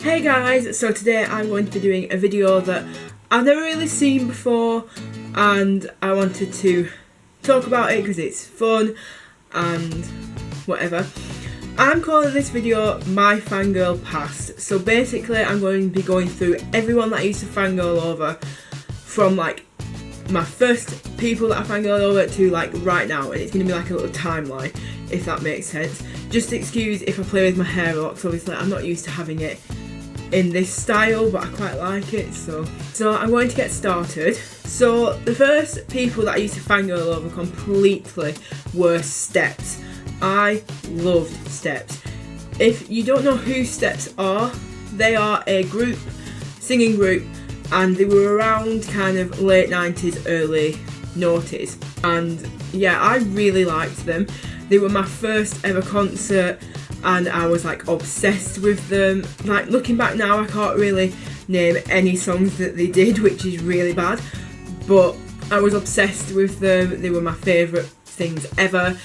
Hey guys, so today I'm going to be doing a video that I've never really seen before and I wanted to talk about it because it's fun and whatever. I'm calling this video My Fangirl Past. So basically I'm going to be going through everyone that I used to fangirl over from like my first people that I fangirled over to like right now, and it's going to be like a little timeline if that makes sense. Just excuse if I play with my hair a lot because obviously I'm not used to having it in this style, but I quite like it, so I'm going to get started. So the first people that I used to fangirl over completely were Steps. I loved Steps. If you don't know who Steps are, they are a group, singing group, and they were around kind of late 90s, early noughties, and yeah, I really liked them. They were my first ever concert and I was like obsessed with them. Like looking back now, I can't really name any songs that they did, which is really bad, but I was obsessed with them. They were my favourite things ever,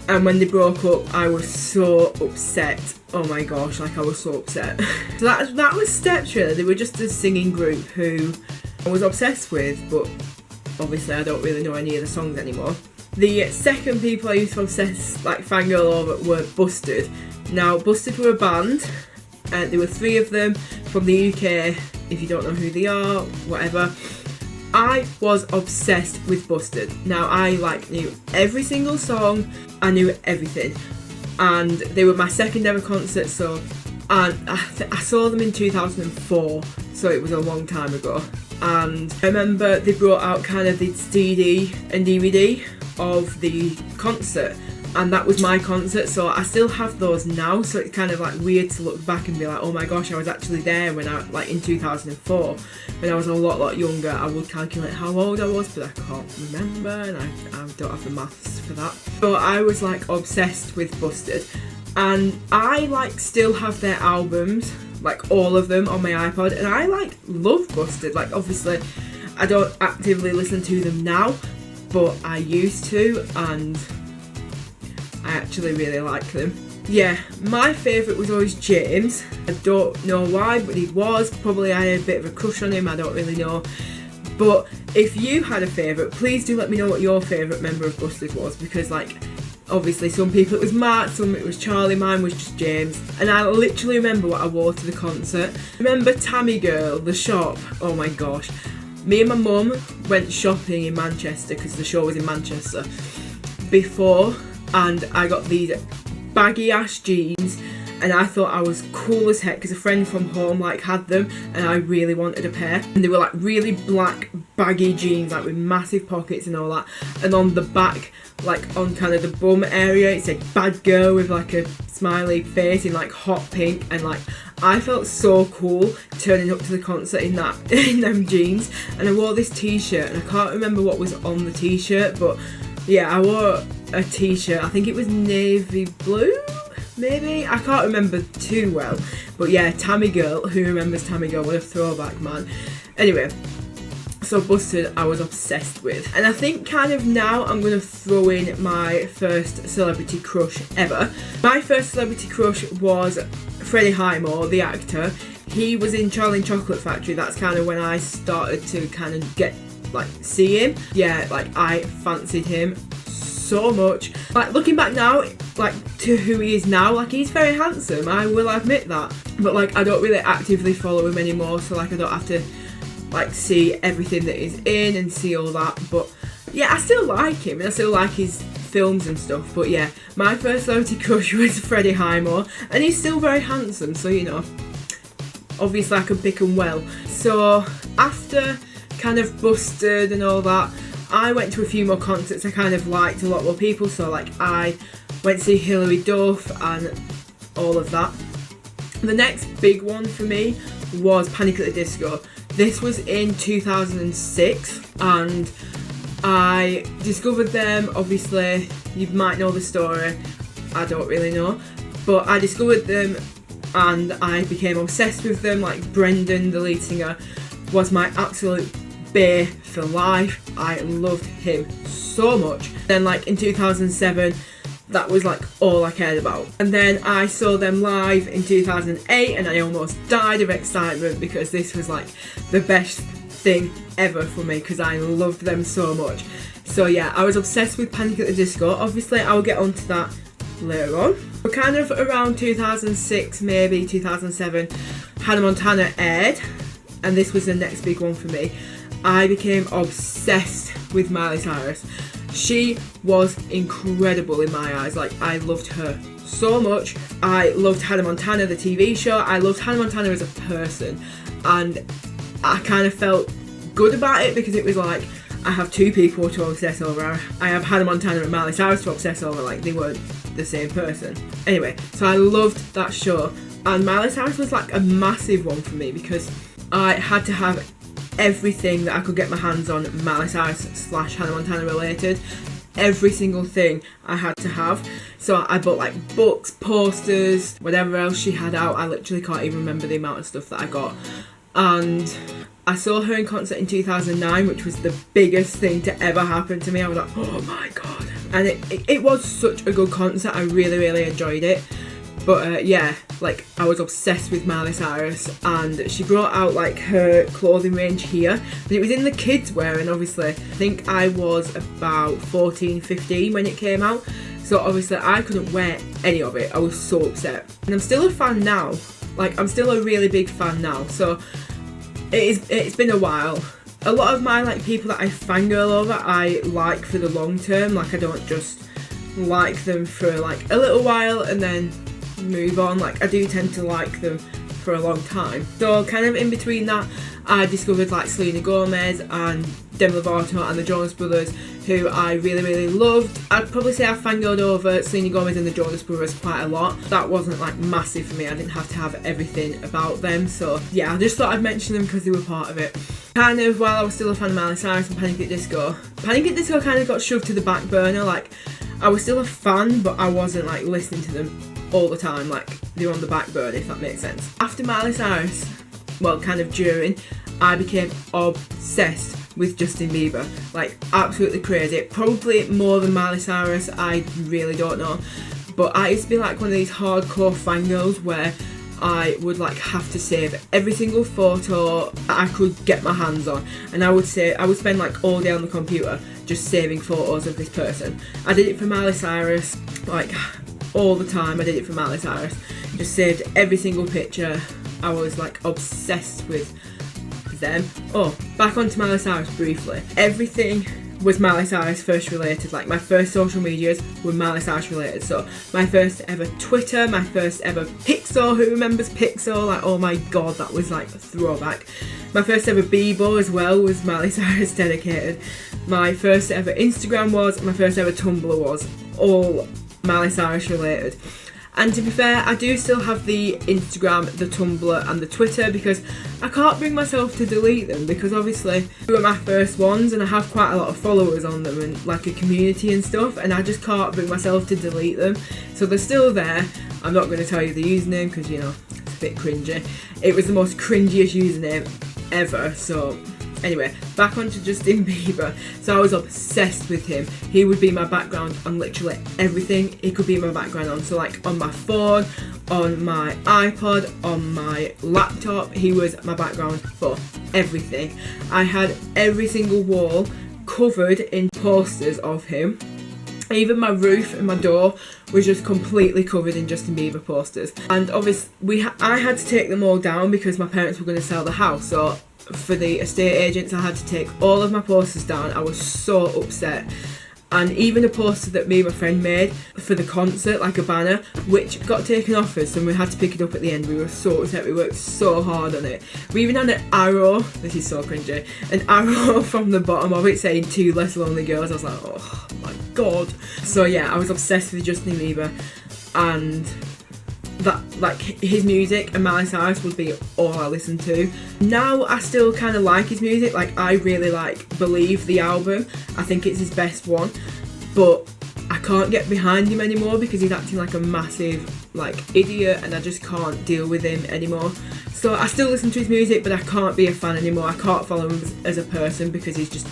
and when they broke up I was so upset. Oh my gosh, like I was so upset. So that was Steps really. They were just a singing group who I was obsessed with, but obviously I don't really know any of the songs anymore. The second people I used to obsess, like fangirl over, were Busted. Now, Busted were a band, and there were 3 of them from the UK. If you don't know who they are, whatever. I was obsessed with Busted. Now, I like knew every single song, I knew everything, and they were my second ever concert. So, and I saw them in 2004, so it was a long time ago. And I remember they brought out kind of the CD and DVD of the concert, and that was my concert, so I still have those now, so it's kind of like weird to look back and be like, oh my gosh, I was actually there when I, like in 2004, when I was a lot younger. I would calculate how old I was, but I can't remember, and I don't have the maths for that. So I was like obsessed with Busted, and I like still have their albums, like all of them on my iPod, and I like love Busted. Like obviously I don't actively listen to them now, but I used to, and I actually really like them. Yeah, my favourite was always James. I don't know why, but he was. Probably I had a bit of a crush on him, I don't really know. But if you had a favourite, please do let me know what your favourite member of Busted was, because like, obviously some people it was Mark, some it was Charlie, mine was just James. And I literally remember what I wore to the concert. Remember Tammy Girl, the shop? Oh my gosh. Me and my mum went shopping in Manchester because the show was in Manchester before, and I got these baggy ass jeans, and I thought I was cool as heck because a friend from home like had them, and I really wanted a pair. And they were like really black baggy jeans, like with massive pockets and all that, and on the back, like on kind of the bum area, it said bad girl with like a smiley face in like hot pink, and like I felt so cool turning up to the concert in them jeans. And I wore this t-shirt, and I can't remember what was on the t-shirt, but yeah, I wore a t-shirt, I think it was navy blue, maybe? I can't remember too well, but yeah, Tammy Girl, who remembers Tammy Girl? What a throwback, man. Anyway, so Busted I was obsessed with, and I think kind of now I'm going to throw in my first celebrity crush ever. My first celebrity crush was Freddie Highmore, the actor. He was in Charlie and Chocolate Factory. That's kind of when I started to kind of get like see him. Yeah, like I fancied him so much. Like looking back now, like to who he is now, like he's very handsome, I will admit that, but like I don't really actively follow him anymore, so like I don't have to like see everything that he's in and see all that. But yeah, I still like him and I still like his films and stuff. But yeah, my first celebrity crush was Freddie Highmore, and he's still very handsome, so you know, obviously I can pick him well. So after kind of Busted and all that, I went to a few more concerts. I kind of liked a lot more people, so like I went to see Hilary Duff and all of that. The next big one for me was Panic at the Disco. This was in 2006, and I discovered them. Obviously you might know the story, I don't really know, but I discovered them and I became obsessed with them. Like Brendan, the lead singer, was my absolute bae for life. I loved him so much. Then like in 2007 that was like all I cared about. And then I saw them live in 2008 and I almost died of excitement because this was like the best thing ever for me because I loved them so much. So yeah, I was obsessed with Panic at the Disco. Obviously I'll get onto that later on. But kind of around 2006, maybe 2007, Hannah Montana aired, and this was the next big one for me. I became obsessed with Miley Cyrus. She was incredible in my eyes. Like, I loved her so much. I loved Hannah Montana, the TV show. I loved Hannah Montana as a person, and I kind of felt good about it because it was like, I have two people to obsess over. I have Hannah Montana and Miley Cyrus to obsess over, like they weren't the same person. Anyway, so I loved that show, and Miley Cyrus was like a massive one for me because I had to have everything that I could get my hands on Miley Cyrus / Hannah Montana related. Every single thing I had to have. So I bought like books, posters, whatever else she had out. I literally can't even remember the amount of stuff that I got. And I saw her in concert in 2009, which was the biggest thing to ever happen to me. I was like, oh my god. And it was such a good concert. I really, really enjoyed it. But yeah, like I was obsessed with Miley Cyrus, and she brought out like her clothing range here, but it was in the kids wear, and obviously I think I was about 14, 15 when it came out, so obviously I couldn't wear any of it. I was so upset, and I'm still a fan now. Like, I'm still a really big fan now, so it's been a while. A lot of my like people that I fangirl over, I like for the long term. Like, I don't just like them for like a little while and then move on. Like, I do tend to like them for a long time. So kind of in between that, I discovered like Selena Gomez and Demi Lovato and the Jonas Brothers, who I really, really loved. I'd probably say I fangirled over Selena Gomez and the Jonas Brothers quite a lot. That wasn't like massive for me. I didn't have to have everything about them. So yeah, I just thought I'd mention them because they were part of it. Kind of while I was still a fan of Miley Cyrus and Panic at Disco kind of got shoved to the back burner. Like, I was still a fan, but I wasn't like listening to them all the time. Like, they were on the back burner, if that makes sense. After Miley Cyrus, well, kind of during, I became obsessed with Justin Bieber. Like, absolutely crazy. Probably more than Miley Cyrus, I really don't know. But I used to be like one of these hardcore fangirls where I would like have to save every single photo that I could get my hands on, and I would spend like all day on the computer just saving photos of this person. I did it for Miley Cyrus, like all the time. I did it for Miley Cyrus, just saved every single picture. I was like obsessed with them. Oh, back onto Miley Cyrus briefly. Everything was Miley Cyrus first related. Like, my first social medias were Miley Cyrus related. So my first ever Twitter, my first ever Pixel, who remembers Pixel? Like, oh my god, that was like a throwback. My first ever Bebo as well was Miley Cyrus dedicated. My first ever Instagram was, my first ever Tumblr was, all Miley Cyrus related. And to be fair, I do still have the Instagram, the Tumblr and the Twitter because I can't bring myself to delete them, because obviously they were my first ones and I have quite a lot of followers on them and like a community and stuff, and I just can't bring myself to delete them. So they're still there. I'm not going to tell you the username because, you know, it's a bit cringy. It was the most cringiest username ever. So anyway, back onto Justin Bieber. So I was obsessed with him. He would be my background on literally everything. He could be my background on. So like on my phone, on my iPod, on my laptop, he was my background for everything. I had every single wall covered in posters of him. Even my roof and my door was just completely covered in Justin Bieber posters. And obviously I had to take them all down because my parents were going to sell the house. So for the estate agents, I had to take all of my posters down. I was so upset. And even a poster that me and my friend made for the concert, like a banner, which got taken off us and we had to pick it up at the end. We were so upset. We worked so hard on it. We even had an arrow, this is so cringy, an arrow from the bottom of it saying 2 less lonely girls. I was like, oh my god. So yeah, I was obsessed with Justin Bieber, and that, like, his music and Miley Cyrus would be all I listened to. Now I still kind of like his music. Like, I really like Believe, the album. I think it's his best one, but I can't get behind him anymore because he's acting like a massive like idiot and I just can't deal with him anymore. So I still listen to his music, but I can't be a fan anymore. I can't follow him as a person because he's just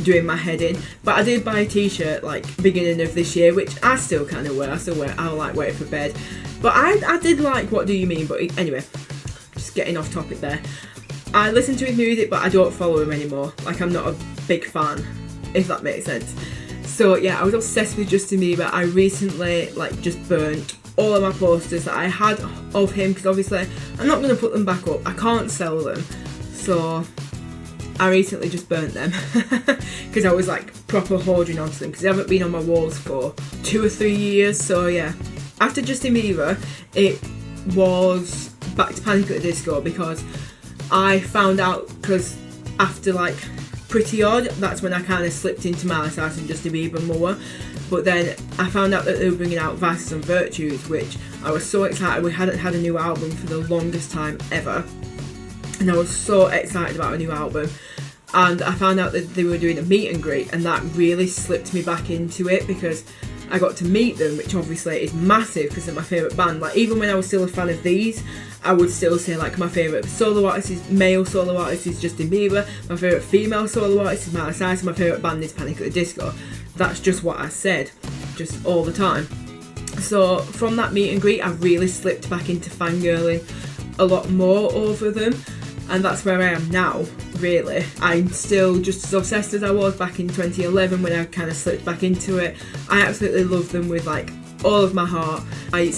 doing my head in. But I did buy a t-shirt like beginning of this year, which I still kind of wear. I like wear it for bed. But I did like What Do You Mean? But anyway, just getting off topic there. I listen to his music, but I don't follow him anymore. Like, I'm not a big fan, if that makes sense. So yeah, I was obsessed with Justin Bieber. I recently like just burnt all of my posters that I had of him, because obviously I'm not going to put them back up. I can't sell them. So I recently just burnt them because I was like proper holding on to them, because they haven't been on my walls for 2 or 3 years. So yeah, after Justin Bieber, it was back to Panic at the Disco, because I found out, because after like Pretty Odd, that's when I kind of slipped into Miley Cyrus and Justin Bieber more. But then I found out that they were bringing out Vices and Virtues, which I was so excited. We hadn't had a new album for the longest time ever, and I was so excited about a new album. And I found out that they were doing a meet and greet, and that really slipped me back into it, because I got to meet them, which obviously is massive because they're my favourite band. Like, even when I was still a fan of these, I would still say like my favourite solo artist is, male solo artist is Justin Bieber, my favourite female solo artist is Miley Cyrus, and my favourite band is Panic at the Disco. That's just what I said, just all the time. So from that meet and greet, I really slipped back into fangirling a lot more over them, and that's where I am now, really. I'm still just as obsessed as I was back in 2011 when I kind of slipped back into it. I absolutely love them with like all of my heart. I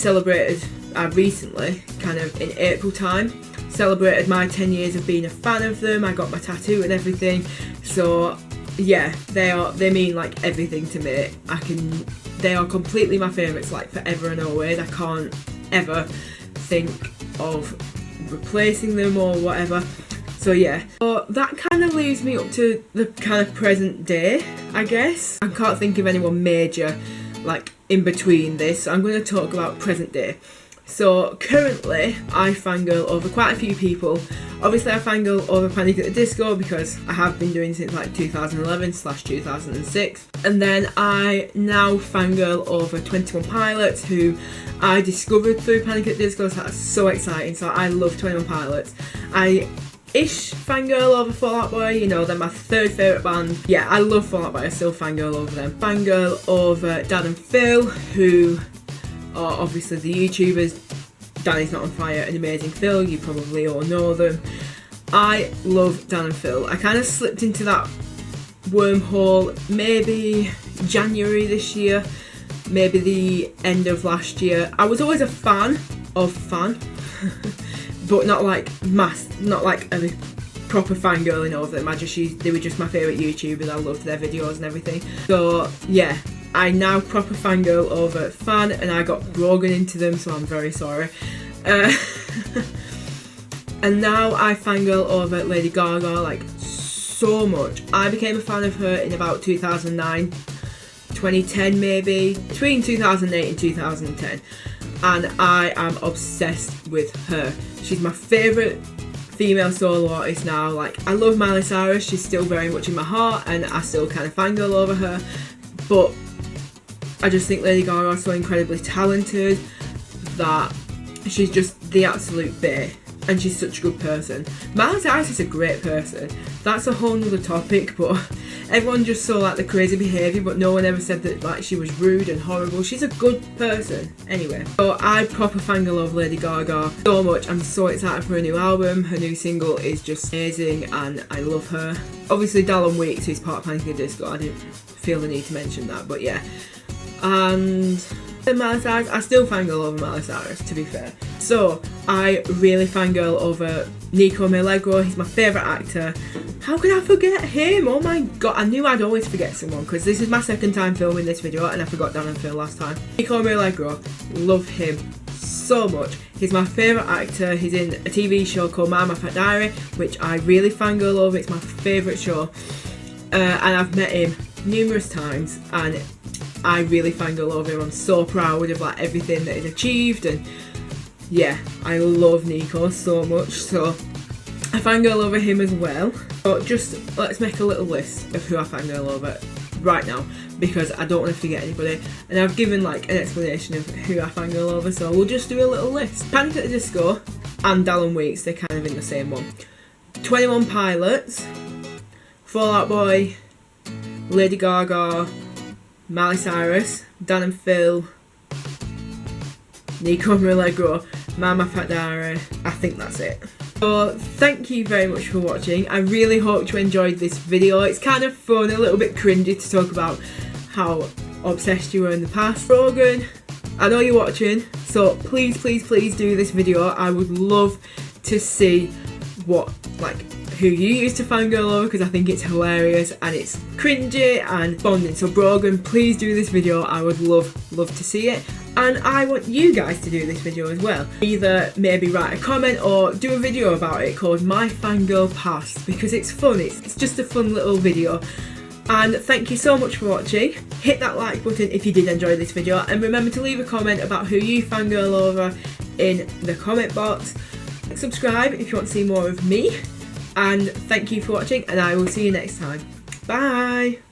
recently, kind of in April time, celebrated my 10 years of being a fan of them. I got my tattoo and everything. So yeah, they mean like everything to me. They are completely my favourites, like forever and always. I can't ever think of replacing them or whatever. So yeah, so that kind of leaves me up to the kind of present day, I guess. I can't think of anyone major like in between this, so I'm going to talk about present day. So currently I fangirl over quite a few people. Obviously I fangirl over Panic at the Disco because I have been doing since like 2011/2006, and then I now fangirl over 21 Pilots, who I discovered through Panic at the Disco, so that's so exciting. So I love 21 Pilots. I fangirl over Fall Out Boy, you know, they're my third favourite band. Yeah, I love Fall Out Boy, I still fangirl over them. Fangirl over Dan and Phil, who are obviously the YouTubers. Danny's Not On Fire and Amazing Phil, you probably all know them. I love Dan and Phil. I kind of slipped into that wormhole maybe January this year, maybe the end of last year. I was always a fan, but not like not like a proper fangirling over them. They were just my favourite YouTubers. I loved their videos and everything. So yeah, I now proper fangirl over Fan, and I got Brogan into them, so I'm very sorry. And now I fangirl over Lady Gaga like so much. I became a fan of her in about 2009, 2010 maybe, between 2008 and 2010, and I am obsessed with her. She's my favourite female solo artist now. Like, I love Miley Cyrus, she's still very much in my heart, and I still kind of fangirl over her, but I just think Lady Gaga is so incredibly talented that she's just the absolute bae, and she's such a good person. Miley Cyrus is a great person. That's a whole nother topic, but everyone just saw like the crazy behaviour, but no one ever said that like she was rude and horrible. She's a good person. Anyway, so I proper fangirl over Lady Gaga so much. I'm so excited for her new album. Her new single is just amazing and I love her. Obviously Dallon Weekes, who's part of Panic at the Disco, I didn't feel the need to mention that, but yeah. And Miley Cyrus, I still fangirl over Miley Cyrus, to be fair. So I really fangirl over Nico Milagro. He's my favourite actor. How could I forget him? Oh my god, I knew I'd always forget someone, because this is my second time filming this video and I forgot Dan and Phil last time. Nico Milagro, love him so much. He's my favourite actor. He's in a TV show called My Fangirl Past, which I really fangirl over. It's my favourite show, and I've met him numerous times and I really fangirl over him. I'm so proud of like everything that he's achieved, and yeah, I love Nico so much, so I fangirl over him as well. So just let's make a little list of who I fangirl over right now, because I don't want to forget anybody, and I've given like an explanation of who I fangirl over, so we'll just do a little list. Panic at the Disco and Dallon Weekes, they're kind of in the same one. 21 Pilots, Fall Out Boy, Lady Gaga, Miley Cyrus, Dan and Phil, Nico and Allegro, My Fat Diary. I think that's it. So thank you very much for watching. I really hope you enjoyed this video. It's kind of fun, a little bit cringy to talk about how obsessed you were in the past. Brogan, I know you're watching, so please do this video. I would love to see who you used to fangirl over, because I think it's hilarious and it's cringy and bonding. So Brogan, please do this video. I would love to see it. And I want you guys to do this video as well. Either maybe write a comment or do a video about it called My Fangirl Past, because it's fun. It's just a fun little video. And thank you so much for watching. Hit that like button if you did enjoy this video, and remember to leave a comment about who you fangirl over in the comment box. Subscribe if you want to see more of me, and thank you for watching, and I will see you next time. Bye!